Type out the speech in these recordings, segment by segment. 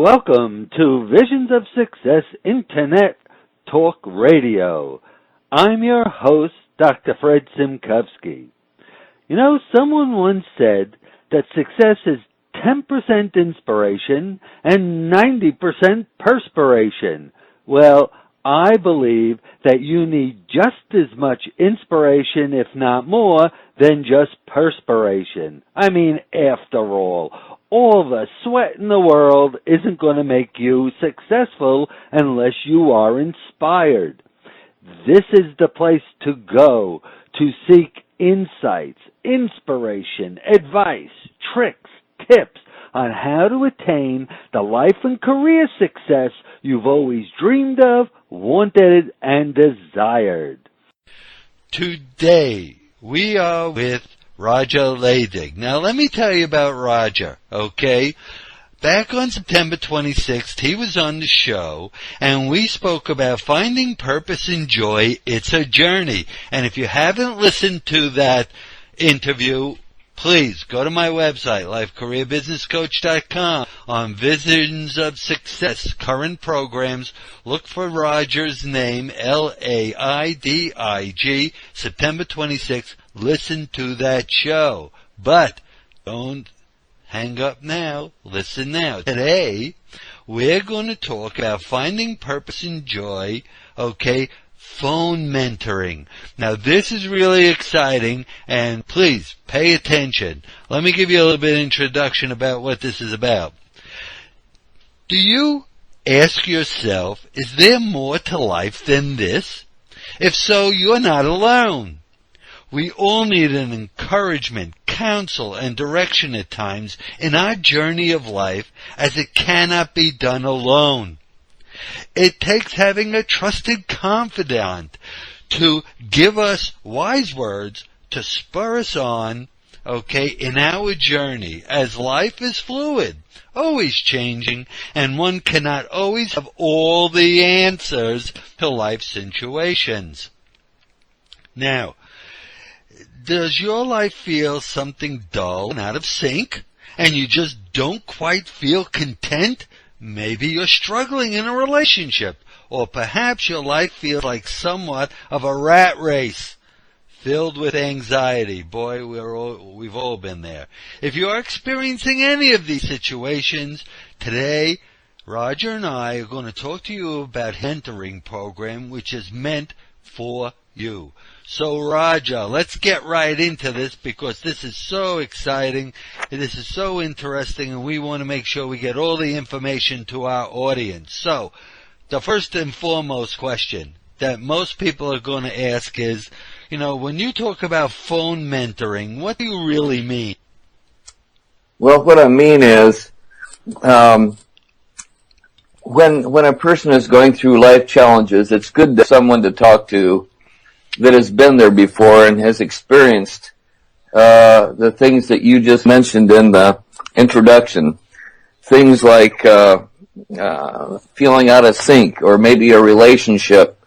welcome to Visions of Success Internet Talk Radio. I'm your host, Dr. Fred Simkovsky. You know, someone once said that success is 10% inspiration and 90% perspiration. Well, I believe that you need just as much inspiration, if not more, than just perspiration. I mean, after all the sweat in the world isn't going to make you successful unless you are inspired. This is the place to go to seek insights, inspiration, advice, tricks, tips on how to attain the life and career success you've always dreamed of, wanted, and desired. Today, we are with Roger Laidig. Now, let me tell you about Roger, okay? Back on September 26th, he was on the show, and we spoke about finding purpose and joy. It's a journey. And if you haven't listened to that interview, please go to my website, lifecareerbusinesscoach.com. On Visions of Success, current programs, look for Roger's name, Laidig, September 26th. Listen to that show. But don't hang up now. Listen now. Today, we're going to talk about finding purpose and joy, okay? Phone mentoring. Now, this is really exciting, and please pay attention. Let me give you a little bit of introduction about what this is about. Do you ask yourself, is there more to life than this? If so, you're not alone. We all need an encouragement, counsel, and direction at times in our journey of life, as it cannot be done alone. It takes having a trusted confidant to give us wise words to spur us on, okay, in our journey, as life is fluid, always changing, and one cannot always have all the answers to life situations. Now, does your life feel something dull and out of sync, and you just don't quite feel content? Maybe you're struggling in a relationship, or perhaps your life feels like somewhat of a rat race, filled with anxiety. Boy, we've all been there. If you are experiencing any of these situations, today, Roger and I are going to talk to you about a mentoring program which is meant for you. So, Roger, let's get right into this, because this is so exciting, this is so interesting, and we want to make sure we get all the information to our audience. So, the first and foremost question that most people are going to ask is, you know, when you talk about phone mentoring, what do you really mean? Well, what I mean is, when a person is going through life challenges, it's good to have someone to talk to that has been there before and has experienced the things that you just mentioned in the introduction. Things like feeling out of sync, or maybe a relationship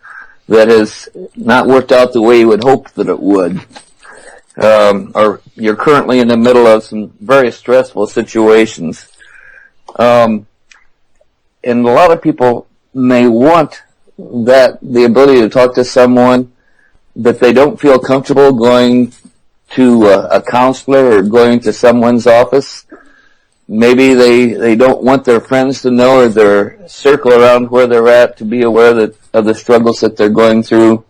that has not worked out the way you would hope that it would. Or you're currently in the middle of some very stressful situations. And a lot of people may want the ability to talk to someone, but they don't feel comfortable going to a counselor or going to someone's office. Maybe they don't want their friends to know, or their circle around where they're at to be aware of the struggles that they're going through.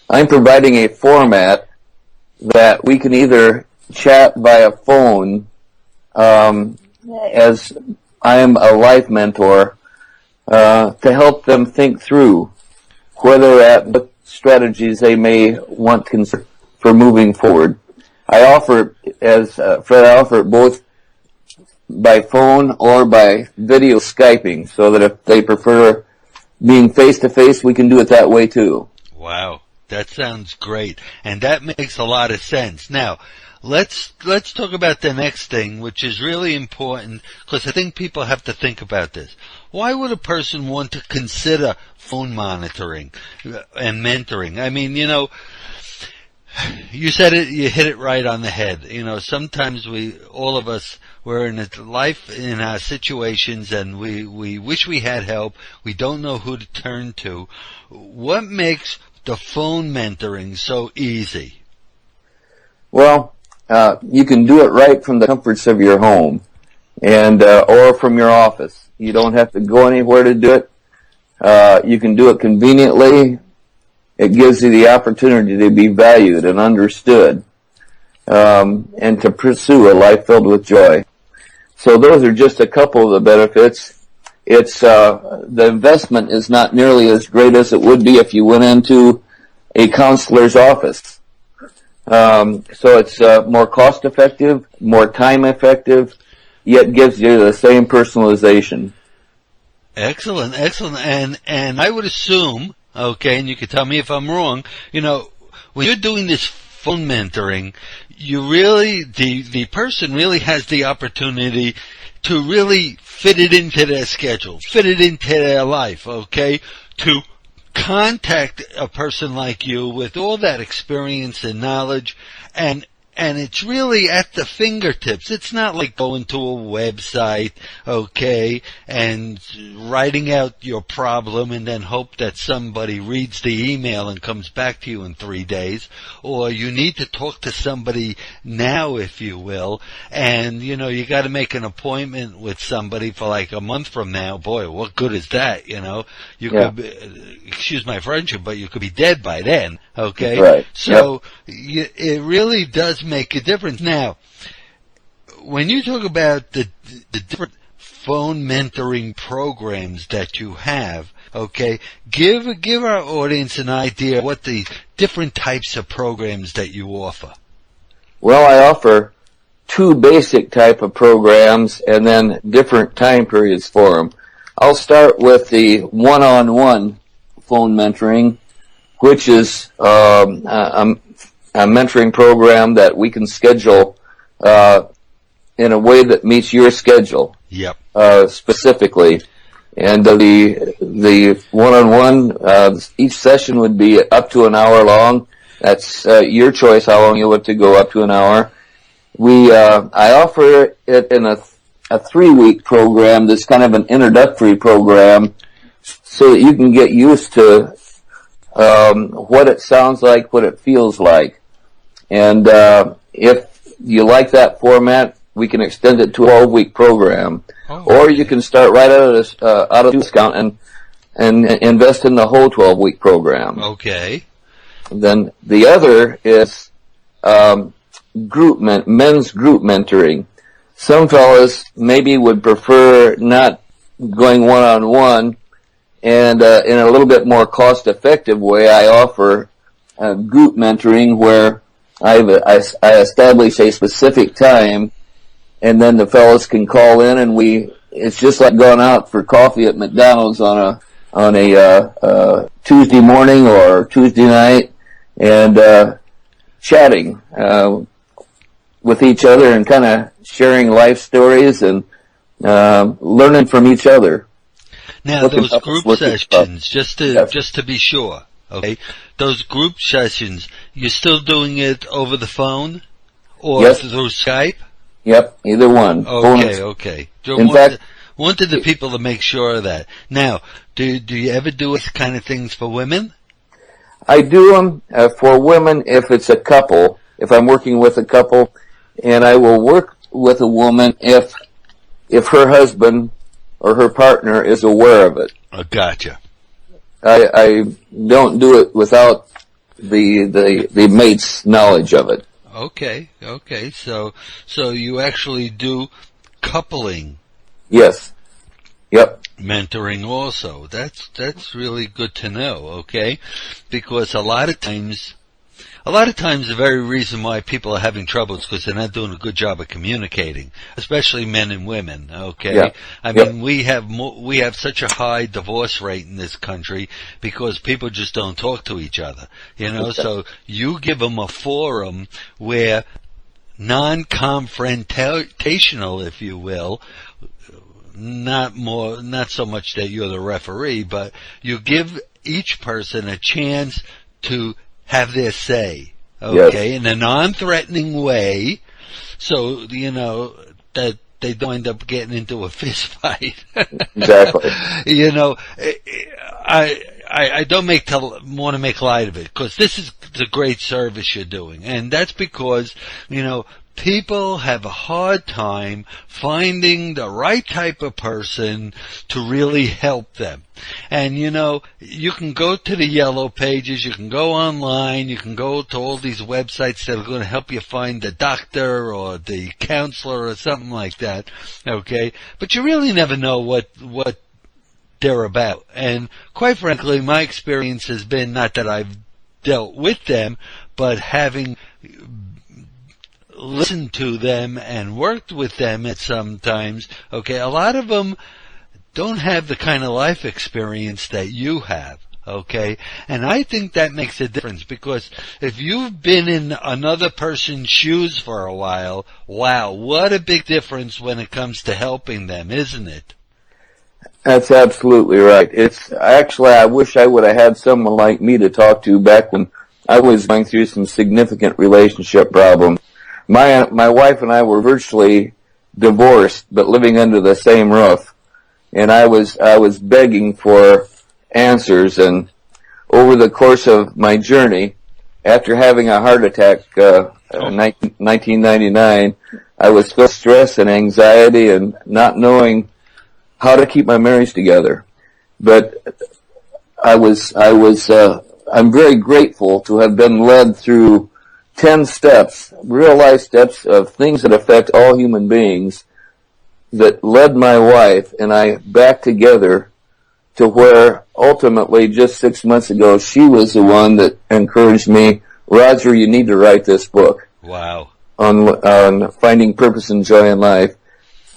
I'm providing a format that we can either chat via phone, as I am a life mentor, to help them think through where they're at, what strategies they may want to consider for moving forward. I offer it, as Fred, I offer it both by phone or by video Skyping, so that if they prefer being face-to-face, we can do it that way too. Wow, that sounds great, and that makes a lot of sense. Now, let's talk about the next thing, which is really important, because I think people have to think about this. Why would a person want to consider phone monitoring and mentoring? I mean, you know, you said it, you hit it right on the head. You know, sometimes all of us, we're in our situations, and we wish we had help. We don't know who to turn to. What makes the phone mentoring so easy? Well, you can do it right from the comforts of your home, and or from your office. You don't have to go anywhere to do it. You can do it conveniently. It gives you the opportunity to be valued and understood, and to pursue a life filled with joy. So those are just a couple of the benefits. It's the investment is not nearly as great as it would be if you went into a counselor's office. So it's more cost effective, more time effective, yet gives you the same personalization. Excellent. And I would assume, okay, and you can tell me if I'm wrong, when you're doing this phone mentoring, the person really has the opportunity to really fit it into their schedule, fit it into their life, okay, to contact a person like you with all that experience and knowledge, and it's really at the fingertips. It's not like going to a website, okay, and writing out your problem and then hope that somebody reads the email and comes back to you in 3 days. Or you need to talk to somebody now, if you will, and, you got to make an appointment with somebody for like a month from now. Boy, what good is that, You could be, excuse my French, but you could be dead by then, okay? Right. So it really does make a difference. Now, when you talk about the different phone mentoring programs that you have, okay, give our audience an idea of what the different types of programs that you offer. Well, I offer 2 basic type of programs and then different time periods for them. I'll start with the one-on-one phone mentoring, which is a mentoring program that we can schedule in a way that meets your schedule. Yep. Specifically. And the one-on-one, each session would be up to an hour long. That's your choice how long you want to go, up to an hour. I offer it in a 3-week program that's kind of an introductory program so that you can get used to what it sounds like, what it feels like. And if you like that format, we can extend it to a 12-week program. Or you can start right out of discount and invest in the whole 12-week program. Okay. And then the other is men's group mentoring. Some fellas maybe would prefer not going one-on-one, and in a little bit more cost-effective way, I offer group mentoring where I establish a specific time, and then the fellas can call in, and it's just like going out for coffee at McDonald's on a Tuesday morning or Tuesday night, and chatting with each other and kind of sharing life stories and learning from each other. Now, those group sessions, just to be sure, okay, those group sessions, you're still doing it over the phone or through Skype? Yep, either one. Okay. In fact, wanted the people to make sure of that. Now, do you ever do this kind of things for women? I do them for women if it's a couple, if I'm working with a couple, and I will work with a woman if her husband or her partner is aware of it. Gotcha. I don't do it without the mate's knowledge of it. Okay. So you actually do coupling. Yes. Yep. Mentoring also. That's really good to know, okay? Because a lot of times the very reason why people are having trouble is because they're not doing a good job of communicating, especially men and women, okay? Yeah. I mean, we have such a high divorce rate in this country because people just don't talk to each other, Okay. So you give them a forum where non-confrontational, if you will, not so much that you're the referee, but you give each person a chance to have their say, okay, in a non-threatening way, so, that they don't end up getting into a fist fight. Exactly. You know, I don't want to make light of it, because this is the great service you're doing. And that's because, you know, people have a hard time finding the right type of person to really help them. And, you know, you can go to the yellow pages, you can go online, you can go to all these websites that are going to help you find the doctor or the counselor or something like that, okay? But you really never know what they're about. And quite frankly, my experience has been, not that I've dealt with them, but having listened to them and worked with them at some times, okay, a lot of them don't have the kind of life experience that you have, okay? And I think that makes a difference, because if you've been in another person's shoes for a while, wow, what a big difference when it comes to helping them, isn't it? That's absolutely right. It's actually, I wish I would have had someone like me to talk to back when I was going through some significant relationship problems. My wife and I were virtually divorced, but living under the same roof. And I was begging for answers. And over the course of my journey, after having a heart attack, in 1999, I was filled with stress and anxiety and not knowing how to keep my marriage together. But I'm very grateful to have been led through 10 steps, real life steps of things that affect all human beings, that led my wife and I back together to where ultimately just 6 months ago she was the one that encouraged me, Roger, you need to write this book. Wow. On finding purpose and joy in life,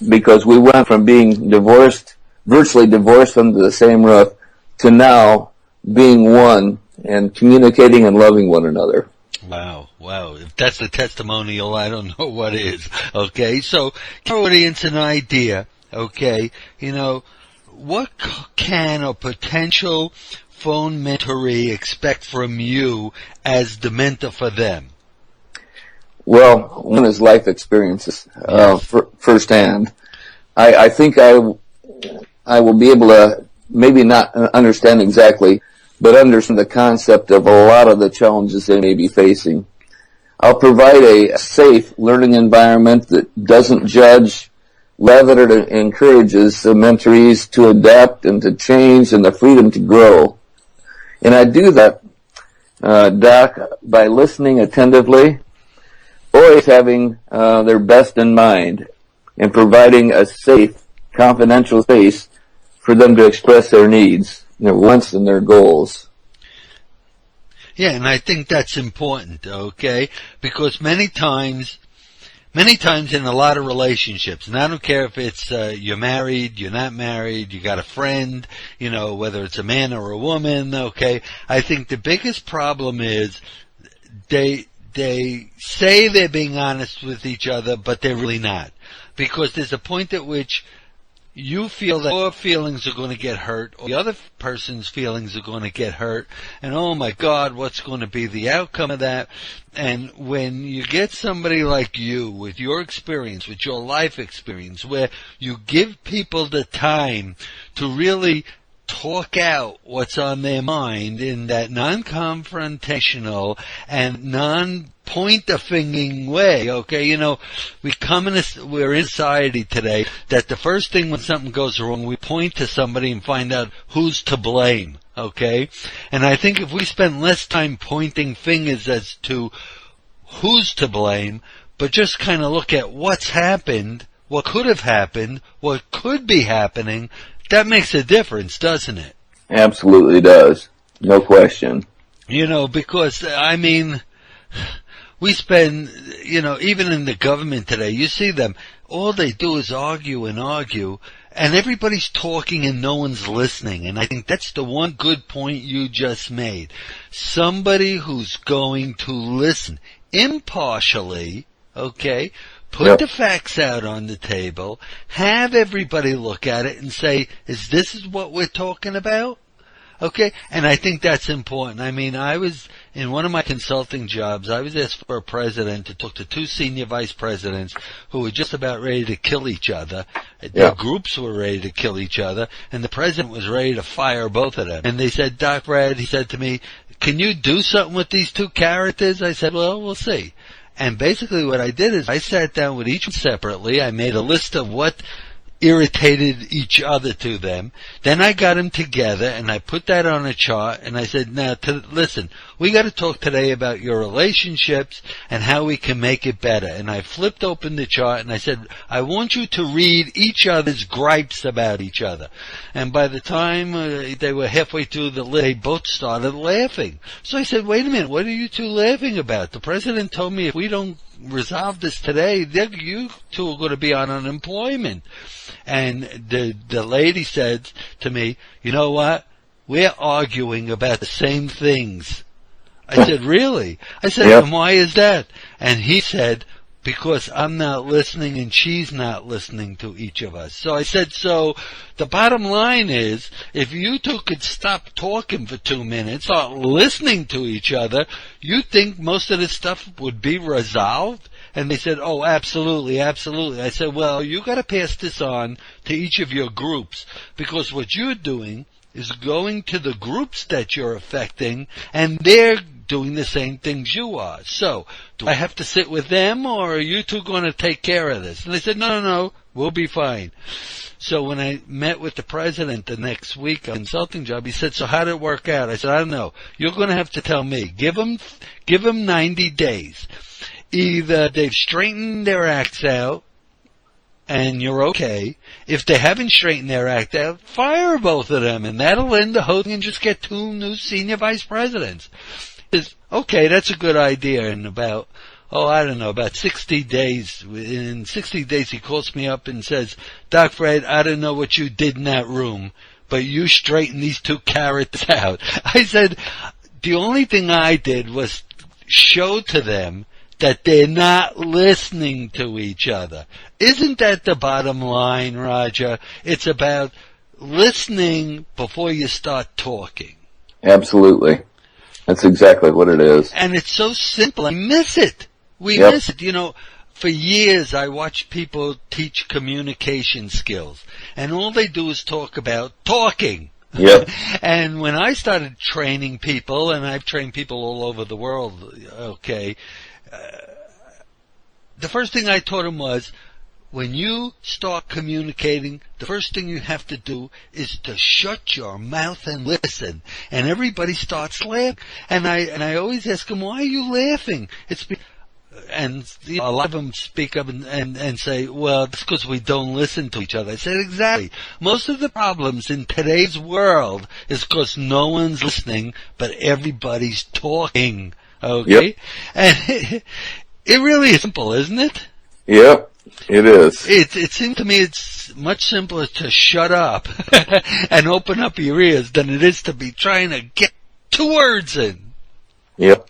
because we went from being divorced, virtually divorced under the same roof, to now being one and communicating and loving one another. Wow. If that's the testimonial, I don't know what is. Okay, so give our audience an idea, okay, you know, what can a potential phone mentoree expect from you as the mentor for them? Well, one is life experiences, firsthand. I think I will be able to maybe not understand exactly, but understand the concept of a lot of the challenges they may be facing. I'll provide a safe learning environment that doesn't judge, rather it encourages the mentorees to adapt and to change and the freedom to grow. And I do that, Doc, by listening attentively, always having their best in mind, and providing a safe, confidential space for them to express their needs, their wants, and their goals. Yeah, and I think that's important, okay? Because many times in a lot of relationships, and I don't care if it's you're married, you're not married, you got a friend, you know, whether it's a man or a woman, okay? I think the biggest problem is they say they're being honest with each other, but they're really not. Because there's a point at which you feel that your feelings are going to get hurt, or the other person's feelings are going to get hurt, and oh my God, what's going to be the outcome of that? And when you get somebody like you, with your experience, with your life experience, where you give people the time to really talk out what's on their mind in that non-confrontational and non-point-a-fingering way, okay? You know, we're in society today that the first thing when something goes wrong, we point to somebody and find out who's to blame, okay? And I think if we spend less time pointing fingers as to who's to blame, but just kind of look at what's happened, what could have happened, what could be happening, that makes a difference, doesn't it? Absolutely does. No question. You know, because, I mean, we spend, you know, even in the government today, you see them, all they do is argue and argue, and everybody's talking and no one's listening. And I think that's the one good point you just made. Somebody who's going to listen impartially, okay, put the facts out on the table, have everybody look at it and say, is this what we're talking about? Okay? And I think that's important. I mean, I was in one of my consulting jobs, I was asked for a president to talk to two senior vice presidents who were just about ready to kill each other. Their groups were ready to kill each other, and the president was ready to fire both of them. And they said, DocFred, he said to me, can you do something with these two characters? I said, well, we'll see. And basically what I did is I sat down with each one separately. I made a list of what irritated each other to them. Then I got them together and I put that on a chart and I said, now listen, we got to talk today about your relationships and how we can make it better. And I flipped open the chart and I said, I want you to read each other's gripes about each other. And by the time they were halfway through the list, they both started laughing. So I said, wait a minute, what are you two laughing about? The president told me if we don't resolve this today, you two are going to be on unemployment. And the lady said to me, you know what? We're arguing about the same things. I said, really? I said, and why is that? And he said, because I'm not listening and she's not listening to each of us. So I said, so the bottom line is, if you two could stop talking for 2 minutes, start listening to each other, you think most of this stuff would be resolved? And they said, oh, absolutely, absolutely. I said, well, you got to pass this on to each of your groups, because what you're doing is going to the groups that you're affecting, and they're doing the same things you are. So, do I have to sit with them, or are you two going to take care of this? And they said, no, we'll be fine. So when I met with the president the next week on a consulting job, he said, so how did it work out? I said, I don't know. You're going to have to tell me. Give them 90 days. Either they've straightened their acts out, and you're okay. If they haven't straightened their act out, fire both of them, and that'll end the whole thing and just get 2 new senior vice presidents. Okay, that's a good idea. And about 60 days, in 60 days he calls me up and says, DocFred, I don't know what you did in that room, but you straightened these 2 characters out. I said, the only thing I did was show to them that they're not listening to each other. Isn't that the bottom line, Roger? It's about listening before you start talking. Absolutely. That's exactly what it is. And it's so simple. I miss it. We miss it. You know, for years I watched people teach communication skills, and all they do is talk about talking. Yep. And when I started training people, and I've trained people all over the world, the first thing I taught them was, when you start communicating, the first thing you have to do is to shut your mouth and listen. And everybody starts laughing. And I always ask them, why are you laughing? And a lot of them speak up and say, well, it's because we don't listen to each other. I said, exactly. Most of the problems in today's world is because no one's listening, but everybody's talking. Okay? Yep. And it really is simple, isn't it? Yep, it is. It seems to me it's much simpler to shut up and open up your ears than it is to be trying to get 2 words in. Yep.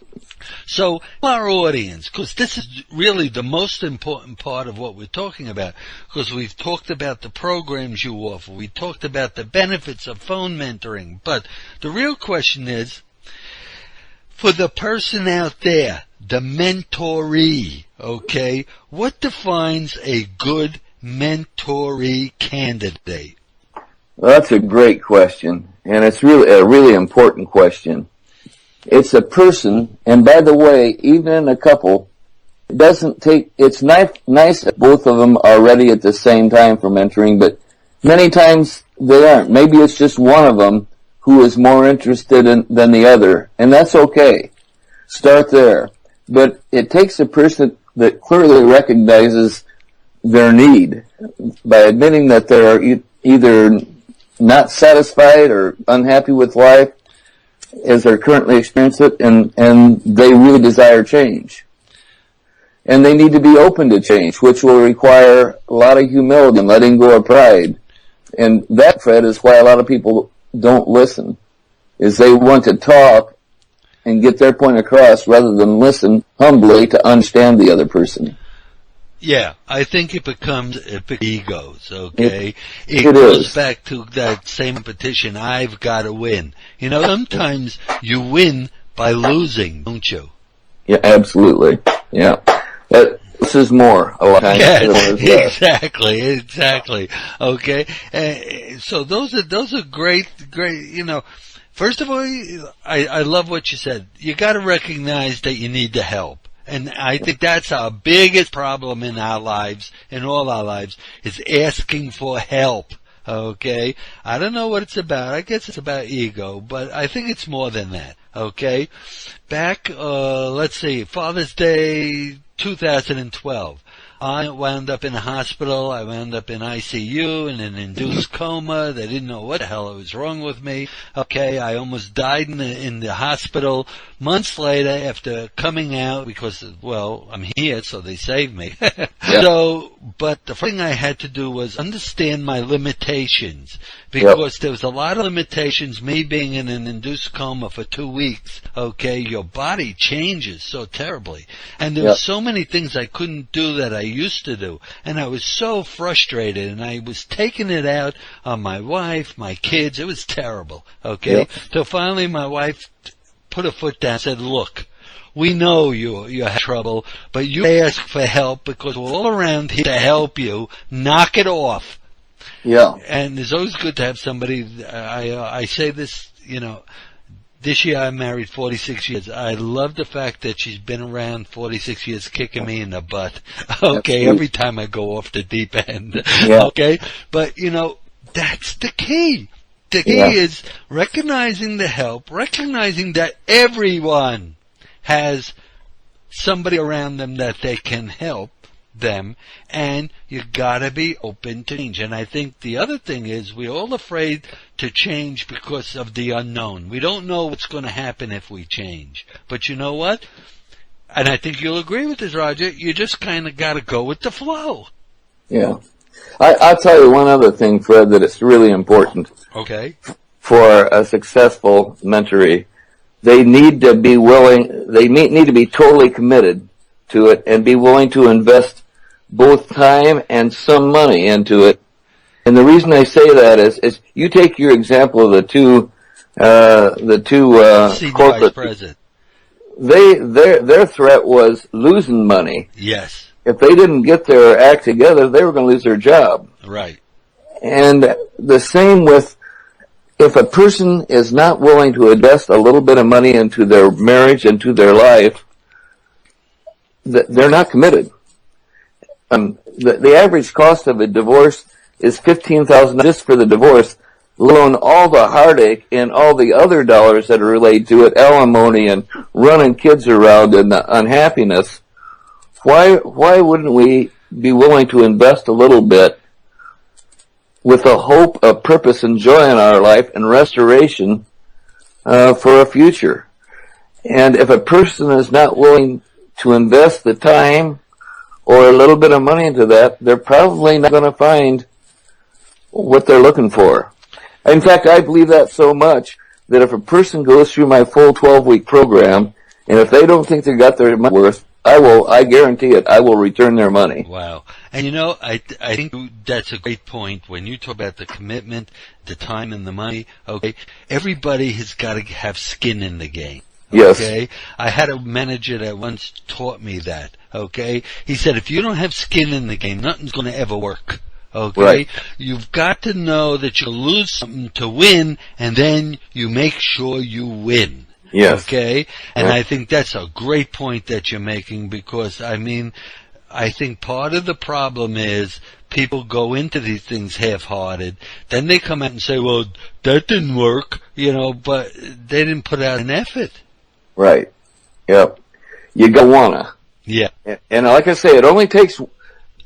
So, our audience, because this is really the most important part of what we're talking about, because we've talked about the programs you offer, we talked about the benefits of phone mentoring, but the real question is, for the person out there, the mentoree, okay, what defines a good mentoree candidate? Well, that's a great question, and it's really a really important question. It's a person, and by the way, even in a couple, it's nice that both of them are ready at the same time for mentoring, but many times they aren't. Maybe it's just one of them who is more interested than the other, and that's okay. Start there. But it takes a person that clearly recognizes their need by admitting that they are either not satisfied or unhappy with life as they're currently experiencing it, and they really desire change. And they need to be open to change, which will require a lot of humility and letting go of pride. And that, Fred, is why a lot of people don't listen, is they want to talk and get their point across rather than listen humbly to understand the other person. Yeah, I think it becomes egos, okay? It goes back to that same competition, I've got to win. You know, sometimes you win by losing, don't you? Yeah, absolutely. Yeah. This is more a lot of times. Yes, exactly. Okay. So those are great, first of all, I love what you said. You got to recognize that you need the help. And I think that's our biggest problem in our lives, in all our lives, is asking for help. Okay? I don't know what it's about. I guess it's about ego, but I think it's more than that. Okay? Back, let's see, Father's Day 2012. I wound up in a hospital. I wound up in ICU in an induced coma. They didn't know what the hell was wrong with me. Okay, I almost died in the hospital. Months later, after coming out, because, well, I'm here, so they saved me. Yeah. So, but the first thing I had to do was understand my limitations, because there was a lot of limitations. Me being in an induced coma for 2 weeks, okay, your body changes so terribly. And there were so many things I couldn't do that I used to do. And I was so frustrated, and I was taking it out on my wife, my kids. It was terrible, okay? So finally my wife put her foot down and said, look, we know you have trouble, but you ask for help because we're all around here to help you. Knock it off. Yeah. And it's always good to have somebody, I say this, this year I married 46 years. I love the fact that she's been around 46 years kicking me in the butt. Okay, every time I go off the deep end. Yeah. Okay, but that's the key. The key is recognizing the help, recognizing that everyone has somebody around them that they can help them, and you gotta be open to change. And I think the other thing is we're all afraid to change because of the unknown. We don't know what's going to happen if we change. But you know what? And I think you'll agree with this, Roger. You just kind of gotta go with the flow. Yeah. I'll tell you one other thing, Fred, that it's really important. Okay. For a successful mentoree, they need to be willing, they need to be totally committed to it and be willing to invest both time and some money into it. And the reason I say that is you take your example of the two corporate president. Their threat was losing money. Yes. If they didn't get their act together, they were going to lose their job. Right. And the same with, if a person is not willing to invest a little bit of money into their marriage and to their life, they're not committed. The average cost of a divorce is $15,000 just for the divorce, let alone all the heartache and all the other dollars that are related to it, alimony and running kids around and the unhappiness. Why wouldn't we be willing to invest a little bit with the hope of purpose and joy in our life and restoration for a future? And if a person is not willing to invest the time or a little bit of money into that, they're probably not going to find what they're looking for. In fact, I believe that so much that if a person goes through my full 12-week program, and if they don't think they got their money worth, I guarantee it, I will return their money. Wow. And I think that's a great point. When you talk about the commitment, the time and the money, okay, everybody has got to have skin in the game. Okay? Yes. I had a manager that once taught me that, okay? He said, if you don't have skin in the game, nothing's going to ever work. Okay? Right. You've got to know that you'll lose something to win, and then you make sure you win. Yes. Okay? And I think that's a great point that you're making, because, I think part of the problem is people go into these things half-hearted. Then they come out and say, well, that didn't work, but they didn't put out an effort. Right. Yep. You gotta wanna. Yeah. And like I say, it only takes,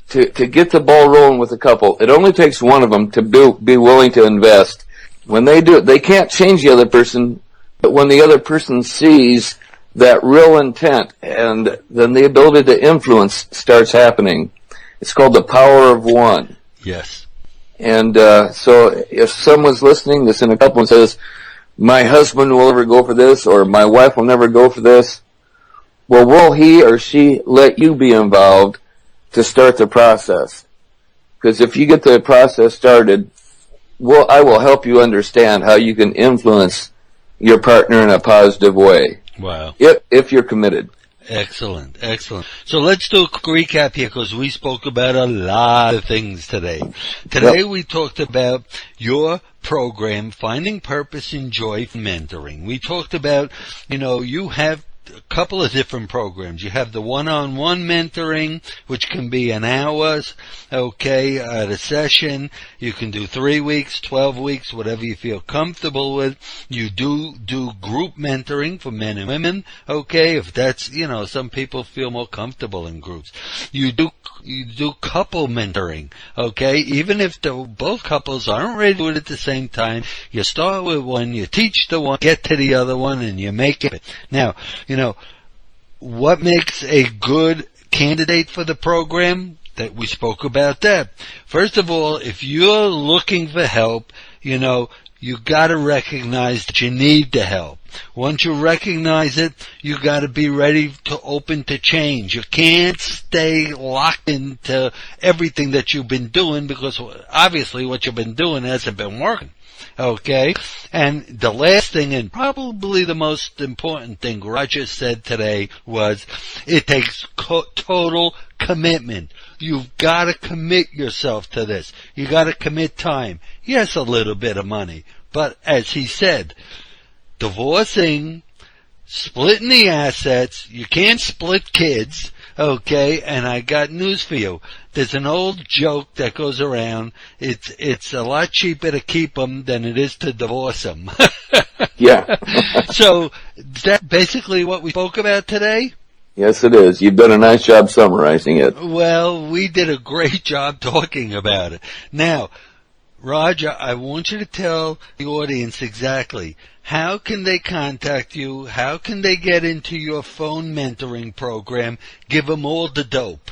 to get the ball rolling with a couple, it only takes one of them to be willing to invest. When they do it, they can't change the other person, but when the other person sees that real intent, and then the ability to influence starts happening. It's called the power of one. Yes. And so if someone's listening, that's in a couple and says, my husband will never go for this, or my wife will never go for this, well, will he or she let you be involved to start the process? Because if you get the process started, I will help you understand how you can influence your partner in a positive way. Wow. If you're committed. Excellent, excellent. So let's do a quick recap here because we spoke about a lot of things today. Today we talked about your program, Finding Purpose and Joy for Mentoring. We talked about, you have a couple of different programs. You have the one-on-one mentoring, which can be an hour, at a session. You can do 3 weeks, 12 weeks, whatever you feel comfortable with. You do group mentoring for men and women, if that's, some people feel more comfortable in groups. You do couple mentoring, even if both couples aren't ready to do it at the same time. You start with one, you teach the one, get to the other one, and you make it. Now, what makes a good candidate for the program? That we spoke about that. First of all, if you're looking for help, you gotta recognize that you need the help. Once you recognize it, you gotta be ready to open to change. You can't stay locked into everything that you've been doing because obviously what you've been doing hasn't been working. And the last thing, and probably the most important thing Roger said today was, it takes total commitment. You've got to commit yourself to this. You got to commit time. Yes, a little bit of money. But as he said, divorcing, splitting the assets, you can't split kids, and I got news for you. There's an old joke that goes around. It's a lot cheaper to keep them than it is to divorce them. Yeah. So, is that basically what we spoke about today? Yes, it is. You've done a nice job summarizing it. Well, we did a great job talking about it. Now, Roger, I want you to tell the audience exactly how can they contact you, how can they get into your phone mentoring program, give them all the dope.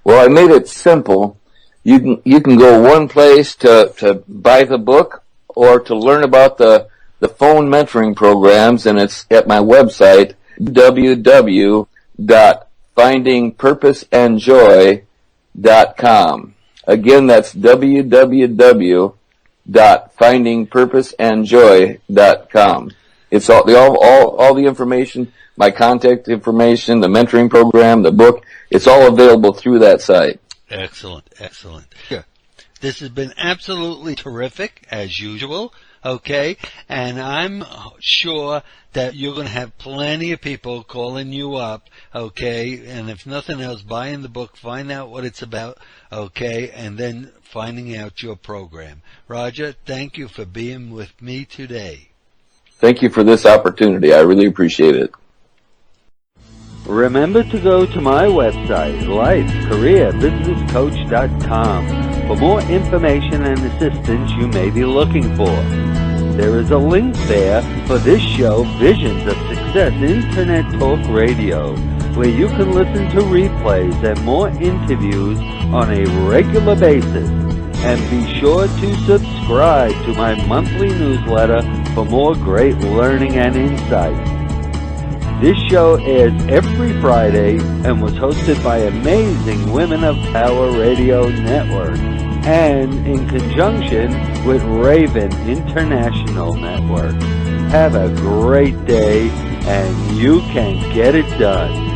Well, I made it simple. You can go one place to buy the book or to learn about the phone mentoring programs, and it's at my website, www.findingpurposeandjoy.com. Again, that's www.findingpurposeandjoy.com. It's all the information, my contact information, the mentoring program, the book. It's all available through that site. Excellent, excellent. Yeah. This has been absolutely terrific, as usual, and I'm sure that you're going to have plenty of people calling you up, and if nothing else, buying the book, find out what it's about, and then finding out your program. Roger, thank you for being with me today. Thank you for this opportunity. I really appreciate it. Remember to go to my website, lifecareerbusinesscoach.com, for more information and assistance you may be looking for. There is a link there for this show, Visions of Success Internet Talk Radio, where you can listen to replays and more interviews on a regular basis. And be sure to subscribe to my monthly newsletter for more great learning and insight. This show airs every Friday and was hosted by amazing Women of Power Radio Network and in conjunction with Raven International Network. Have a great day and you can get it done.